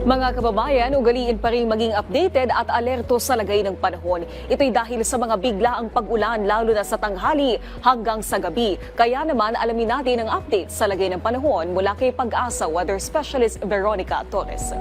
Mga kababayan, ugaliin pa rin maging updated at alerto sa lagay ng panahon. Ito'y dahil sa mga biglaang pag-ulan lalo na sa tanghali hanggang sa gabi. Kaya naman alamin natin ang update sa lagay ng panahon mula kay Pag-asa Weather Specialist Veronica Torres.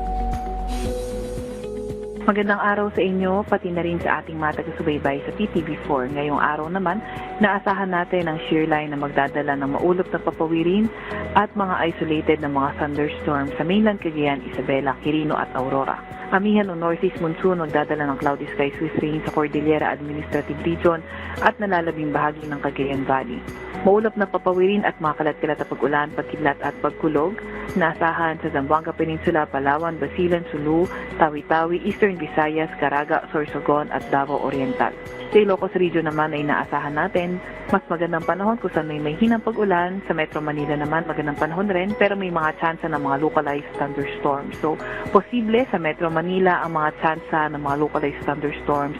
Magandang araw sa inyo, pati na rin sa ating mga taga-subaybay sa PTV4. Ngayong araw naman, naasahan natin ang shear line na magdadala ng maulap na papawirin at mga isolated na mga thunderstorm sa mainland Cagayan, Isabela, Quirino at Aurora. Amihan o northeast monsoon magdadala ng cloudy skies with rain sa Cordillera Administrative Region at nalalabing bahagi ng Cagayan Valley. Maulap na papawirin at mga kalat-kalat na pag-ulan, pagkidlat at pagkulog, naasahan sa Zamboanga Peninsula, Palawan, Basilan, Sulu, Tawi-Tawi, Eastern Visayas, Caraga, Sorsogon at Davao Oriental. Sa Ilocos Region naman ay naasahan natin mas magandang panahon kung saan may hinang pag-ulan. Sa Metro Manila naman magandang panahon rin pero may mga tsansa ng mga localized thunderstorms. So, posible sa Metro Manila ang mga tsansa ng mga localized thunderstorms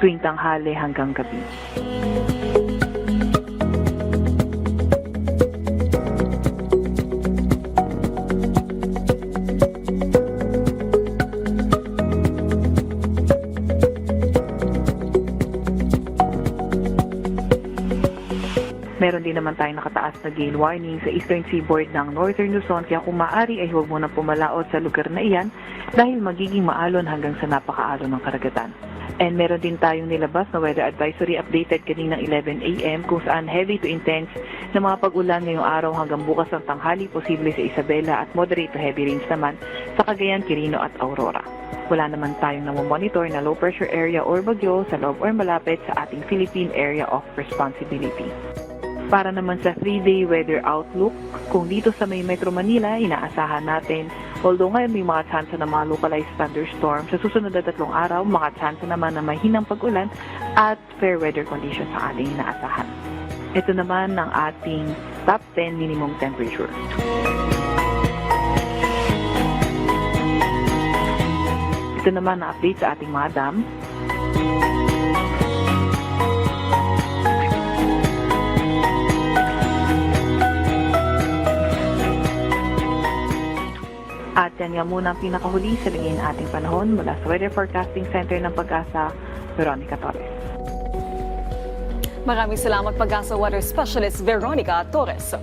tuwing tanghali hanggang gabi. Meron din naman tayong nakataas na gale warning sa eastern seaboard ng northern Luzon kaya kung maaari ay huwag muna pumalaot sa lugar na iyan dahil magiging maalon hanggang sa napakaalon ng karagatan. And meron din tayong nilabas na weather advisory updated kaninang 11 a.m. kung saan heavy to intense na mga pag-ulan ngayong araw hanggang bukas ng tanghali posible sa Isabela at moderate to heavy rains naman sa Cagayan, Quirino at Aurora. Wala naman tayong namomonitor na low pressure area or bagyo sa loob or malapit sa ating Philippine Area of Responsibility. Para naman sa 3-day weather outlook, kung dito sa may Metro Manila, inaasahan natin, although ngayon may mga tsansa ng mga localized thunderstorms, sa susunod na 3 araw, mga tsansa naman na mahinang pag-ulan at fair weather conditions ang ating inaasahan. Ito naman ang ating top 10 minimum temperature. Ito naman ang update sa ating mga dam. At yan nga muna ang pinakahuli sa lagay ng ating panahon mula sa Weather Forecasting Center ng Pag-asa, Veronica Torres. Maraming salamat Pag-asa Weather Specialist Veronica Torres.